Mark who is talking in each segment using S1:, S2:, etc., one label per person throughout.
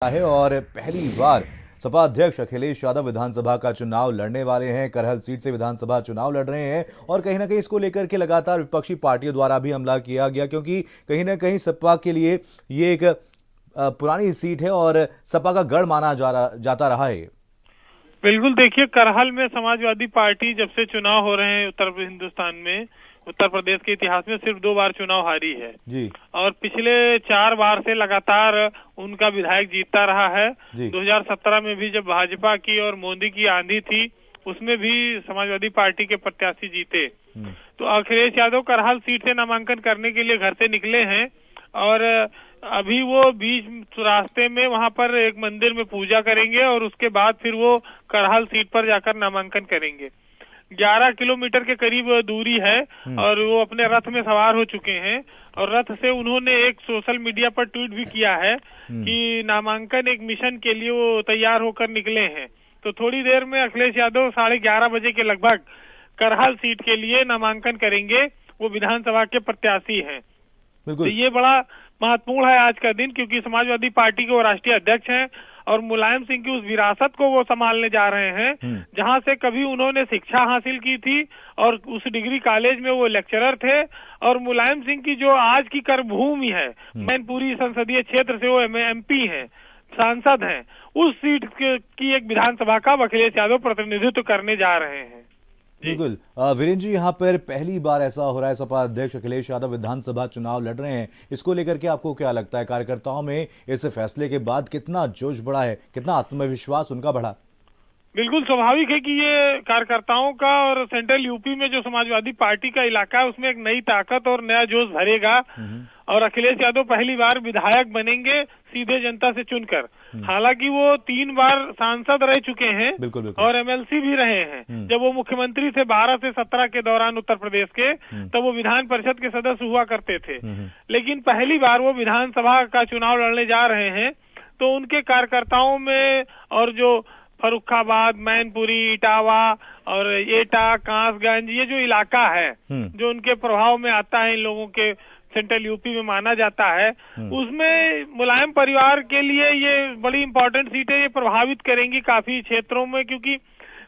S1: है और पहली बार सपा अध्यक्ष अखिलेश यादव विधानसभा का चुनाव लड़ने वाले हैं। करहल सीट से विधानसभा चुनाव लड़ रहे हैं और कहीं ना कहीं इसको लेकर के लगातार विपक्षी पार्टियों द्वारा भी हमला किया गया, क्योंकि कहीं ना कहीं सपा के लिए ये एक पुरानी सीट है और सपा का गढ़ माना जाता रहा है।
S2: बिल्कुल, देखिए करहल में समाजवादी पार्टी जब से चुनाव हो रहे हैं उत्तर प्रदेश के इतिहास में सिर्फ 2 बार चुनाव हारी है
S1: जी।
S2: और पिछले 4 बार से लगातार उनका विधायक जीतता रहा है। 2017 में भी जब भाजपा की और मोदी की आंधी थी उसमें भी समाजवादी पार्टी के प्रत्याशी जीते। तो अखिलेश यादव करहल सीट से नामांकन करने के लिए घर से निकले हैं और अभी वो बीच रास्ते में वहां पर एक मंदिर में पूजा करेंगे और उसके बाद फिर वो करहल सीट पर जाकर नामांकन करेंगे। 11 किलोमीटर के करीब दूरी है और वो अपने रथ में सवार हो चुके हैं और रथ से उन्होंने एक सोशल मीडिया पर ट्वीट भी किया है कि नामांकन एक मिशन के लिए वो तैयार होकर निकले हैं। तो थोड़ी देर में अखिलेश यादव 11:30 बजे के लगभग करहल सीट के लिए नामांकन करेंगे। वो विधानसभा के प्रत्याशी हैं। तो ये बड़ा महत्वपूर्ण है आज का दिन, क्योंकि समाजवादी पार्टी के वो राष्ट्रीय अध्यक्ष हैं और मुलायम सिंह की उस विरासत को वो संभालने जा रहे हैं जहां से कभी उन्होंने शिक्षा हासिल की थी और उस डिग्री कॉलेज में वो लेक्चरर थे। और मुलायम सिंह की जो आज की कर्मभूमि है, मैनपुरी संसदीय क्षेत्र से वो MP हैं, सांसद हैं, उस सीट की एक विधानसभा का अखिलेश यादव प्रतिनिधित्व करने जा रहे हैं।
S1: बिल्कुल वीरेंद्र जी, यहाँ पर पहली बार ऐसा हो रहा है, सपा अध्यक्ष अखिलेश यादव विधानसभा चुनाव लड़ रहे हैं। इसको लेकर के आपको क्या लगता है, कार्यकर्ताओं में इस फैसले के बाद कितना जोश बढ़ा है, कितना आत्मविश्वास उनका बढ़ा?
S2: बिल्कुल स्वाभाविक है कि ये कार्यकर्ताओं का और सेंट्रल यूपी में जो समाजवादी पार्टी का इलाका है उसमें एक नई ताकत और नया जोश भरेगा और अखिलेश यादव पहली बार विधायक बनेंगे सीधे जनता से चुनकर। हालांकि वो 3 बार सांसद रह चुके हैं और MLC भी रहे हैं। जब वो मुख्यमंत्री थे 12 से 17 के दौरान उत्तर प्रदेश के, तब वो विधान परिषद के सदस्य हुआ करते थे। लेकिन पहली बार वो विधानसभा का चुनाव लड़ने जा रहे हैं। तो उनके कार्यकर्ताओं में और जो फर्रुखाबाद, मैनपुरी, इटावा और एटा, कासगंज, ये जो इलाका है जो उनके प्रभाव में आता है, इन लोगों के सेंट्रल यूपी में माना जाता है, उसमें मुलायम परिवार के लिए ये बड़ी इंपॉर्टेंट सीट है। ये प्रभावित करेंगी काफी क्षेत्रों में, क्योंकि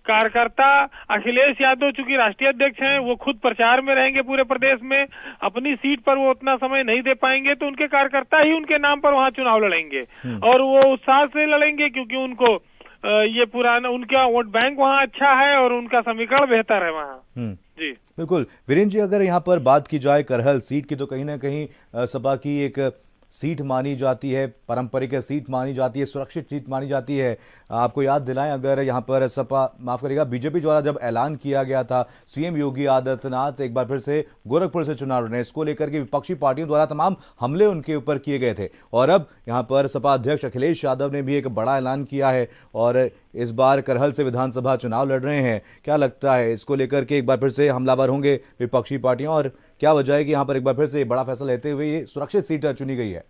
S2: कार्यकर्ता अखिलेश यादव चूंकि राष्ट्रीय अध्यक्ष हैं, वो खुद प्रचार में रहेंगे पूरे प्रदेश में, अपनी सीट पर वो उतना समय नहीं दे पाएंगे, तो उनके कार्यकर्ता ही उनके नाम पर वहां चुनाव लड़ेंगे और वो उत्साह से लड़ेंगे, क्योंकि उनको ये पुराना उनका वोट बैंक वहाँ अच्छा है और उनका समीकरण बेहतर है वहाँ। जी
S1: बिल्कुल वीरेंद्र जी, अगर यहाँ पर बात की जाए करहल सीट की, तो कहीं ना कहीं सपा की एक सीट मानी जाती है, पारंपरिक सीट मानी जाती है, सुरक्षित सीट मानी जाती है। आपको याद दिलाएं, अगर यहाँ पर सपा, माफ करिएगा, बीजेपी द्वारा जब ऐलान किया गया था, CM योगी आदित्यनाथ एक बार फिर से गोरखपुर से चुनाव लड़ने, इसको लेकर के विपक्षी पार्टियों द्वारा तमाम हमले उनके ऊपर किए गए थे और अब यहाँ पर सपा अध्यक्ष अखिलेश यादव ने भी एक बड़ा ऐलान किया है और इस बार करहल से विधानसभा चुनाव लड़ रहे हैं। क्या लगता है, इसको लेकर के एक बार फिर से हमलावर होंगे विपक्षी पार्टियां और क्या वजह है कि यहाँ पर एक बार फिर से बड़ा फैसला लेते हुए ये सुरक्षित सीट चुनी गई है?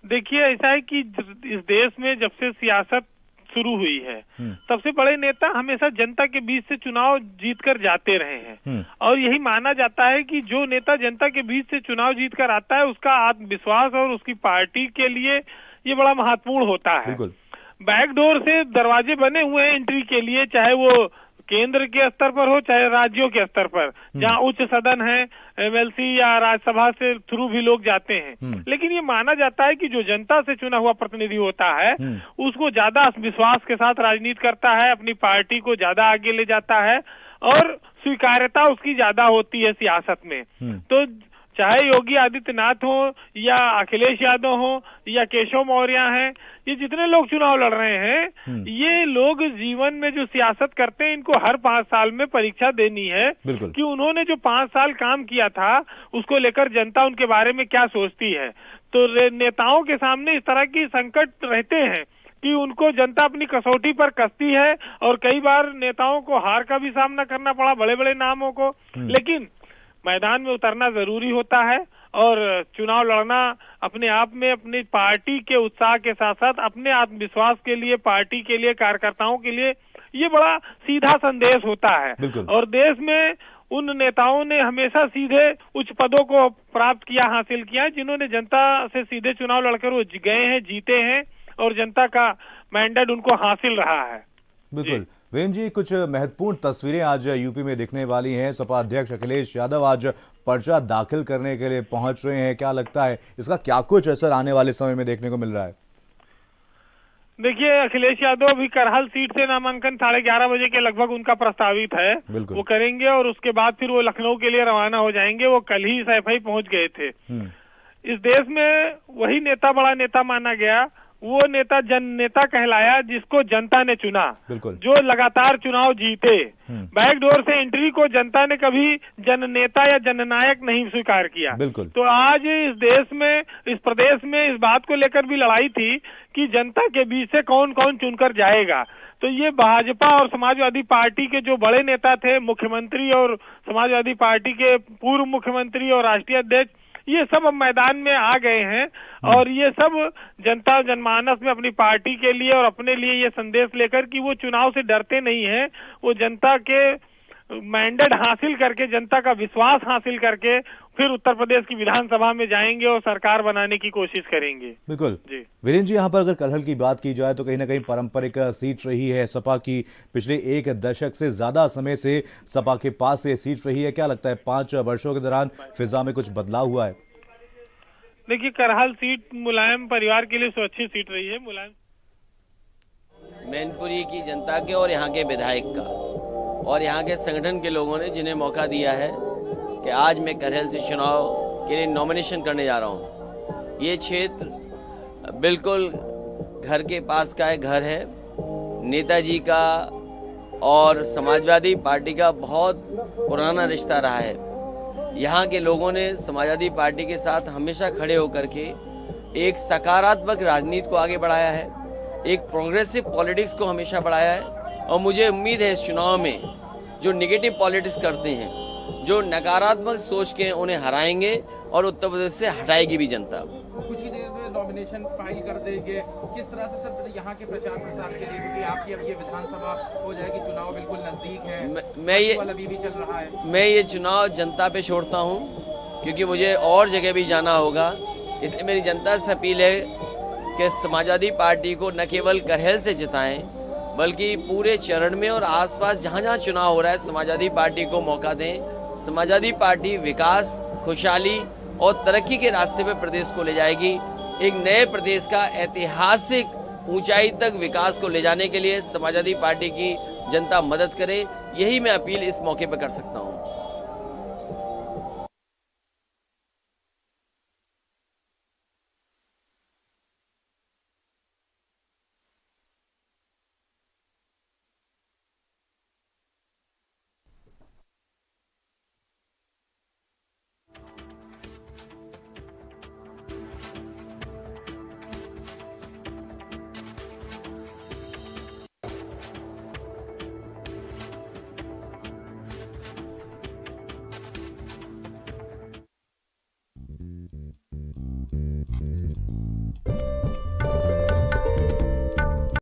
S2: देखिए, ऐसा है कि इस देश में जब से सियासत शुरू हुई है, सबसे बड़े नेता हमेशा जनता के बीच से चुनाव जीतकर जाते रहे हैं और यही माना जाता है कि जो नेता जनता के बीच से चुनाव जीतकर आता है उसका आत्मविश्वास और उसकी पार्टी के लिए ये बड़ा महत्वपूर्ण होता है। बैकडोर से दरवाजे बने हुए हैं एंट्री के लिए, चाहे वो केंद्र के स्तर पर हो चाहे राज्यों के स्तर पर, जहां उच्च सदन है, MLC या राज्यसभा से थ्रू भी लोग जाते हैं। लेकिन ये माना जाता है कि जो जनता से चुना हुआ प्रतिनिधि होता है उसको ज्यादा विश्वास के साथ राजनीति करता है, अपनी पार्टी को ज्यादा आगे ले जाता है और स्वीकार्यता उसकी ज्यादा होती है सियासत में। तो चाहे योगी आदित्यनाथ हो या अखिलेश यादव हो या केशव मौर्य हैं, ये जितने लोग चुनाव लड़ रहे हैं, ये लोग जीवन में जो सियासत करते हैं इनको हर 5 साल में परीक्षा देनी है कि उन्होंने जो 5 साल काम किया था उसको लेकर जनता उनके बारे में क्या सोचती है। तो नेताओं के सामने इस तरह की संकट रहते हैं कि उनको जनता अपनी कसौटी पर कसती है और कई बार नेताओं को हार का भी सामना करना पड़ा, बड़े बड़े नामों को। लेकिन मैदान में उतरना जरूरी होता है और चुनाव लड़ना अपने आप में अपनी पार्टी के उत्साह के साथ साथ अपने आत्मविश्वास के लिए, पार्टी के लिए, कार्यकर्ताओं के लिए ये बड़ा सीधा संदेश होता है। और देश में उन नेताओं ने हमेशा सीधे उच्च पदों को प्राप्त किया, हासिल किया, जिन्होंने जनता से सीधे चुनाव लड़कर वो गए हैं, जीते हैं और जनता का मैंडेट उनको हासिल रहा है।
S1: बिल्कुल वीरेंद्र जी, कुछ महत्वपूर्ण तस्वीरें आज यूपी में दिखने वाली हैं। सपा अध्यक्ष अखिलेश यादव आज पर्चा दाखिल करने के लिए पहुंच रहे हैं। क्या लगता है इसका क्या कुछ असर आने वाले समय में देखने को मिल रहा है?
S2: देखिए, अखिलेश यादव अभी करहल सीट से नामांकन 11:30 बजे के लगभग उनका प्रस्तावित है, वो करेंगे और उसके बाद फिर वो लखनऊ के लिए रवाना हो जाएंगे। वो कल ही सैफई पहुंच गए थे। इस देश में वही नेता बड़ा नेता माना गया, वो नेता जन नेता कहलाया जिसको जनता ने चुना, जो लगातार चुनाव जीते। बैकडोर से एंट्री को जनता ने कभी जन नेता या जननायक नहीं स्वीकार किया। तो आज इस देश में, इस प्रदेश में इस बात को लेकर भी लड़ाई थी कि जनता के बीच से कौन कौन चुनकर जाएगा। तो ये भाजपा और समाजवादी पार्टी के जो बड़े नेता थे, मुख्यमंत्री और समाजवादी पार्टी के पूर्व मुख्यमंत्री और राष्ट्रीय अध्यक्ष, ये सब अब मैदान में आ गए हैं और ये सब जनता जनमानस में अपनी पार्टी के लिए और अपने लिए ये संदेश लेकर कि वो चुनाव से डरते नहीं हैं, वो जनता के मैंडेट हासिल करके, जनता का विश्वास हासिल करके फिर उत्तर प्रदेश की विधानसभा में जाएंगे और सरकार बनाने की कोशिश करेंगे।
S1: बिल्कुल जी वीरेंद्र जी, यहाँ पर अगर करहल की बात की जाए तो कहीं ना कहीं पारंपरिक सीट रही है सपा की। पिछले एक दशक से ज्यादा समय से सपा के पास ये सीट रही है। क्या लगता है 5 वर्षों के दौरान फिजा में कुछ बदलाव हुआ है?
S2: देखिए, करहल सीट मुलायम परिवार के लिए सुरक्षित सीट रही है। मुलायम
S3: मैनपुरी की जनता के और यहाँ के विधायक का और यहाँ के संगठन के लोगों ने जिन्हें मौका दिया है कि आज मैं करहल से चुनाव के लिए नॉमिनेशन करने जा रहा हूँ। ये क्षेत्र बिल्कुल घर के पास का घर है। नेताजी का और समाजवादी पार्टी का बहुत पुराना रिश्ता रहा है। यहाँ के लोगों ने समाजवादी पार्टी के साथ हमेशा खड़े होकर के एक सकारात्मक राजनीति को आगे बढ़ाया है, एक प्रोग्रेसिव पॉलिटिक्स को हमेशा बढ़ाया है। और मुझे उम्मीद है इस चुनाव में जो नेगेटिव पॉलिटिक्स करते हैं, जो नकारात्मक सोच के उन्हें हराएंगे और उत्तर प्रदेश से हटाएगी भी जनता।
S4: कुछ ही देर में नॉमिनेशन फाइल कर देंगे, किस तरह से सर यहाँ के प्रचार प्रसार के लिए, क्योंकि आपकी अब ये विधानसभा हो जाएगी, चुनाव बिल्कुल नजदीक है, अभी भी चल रहा है।
S3: मैं ये चुनाव जनता पे छोड़ता हूँ क्योंकि मुझे और जगह भी जाना होगा। इसलिए मेरी जनता से अपील है कि समाजवादी पार्टी को न केवल करहल से जिताएं बल्कि पूरे चरण में और आसपास जहाँ जहाँ चुनाव हो रहा है समाजवादी पार्टी को मौका दें। समाजवादी पार्टी विकास, खुशहाली और तरक्की के रास्ते पे प्रदेश को ले जाएगी। एक नए प्रदेश का ऐतिहासिक ऊंचाई तक विकास को ले जाने के लिए समाजवादी पार्टी की जनता मदद करे, यही मैं अपील इस मौके पर कर सकता हूँ।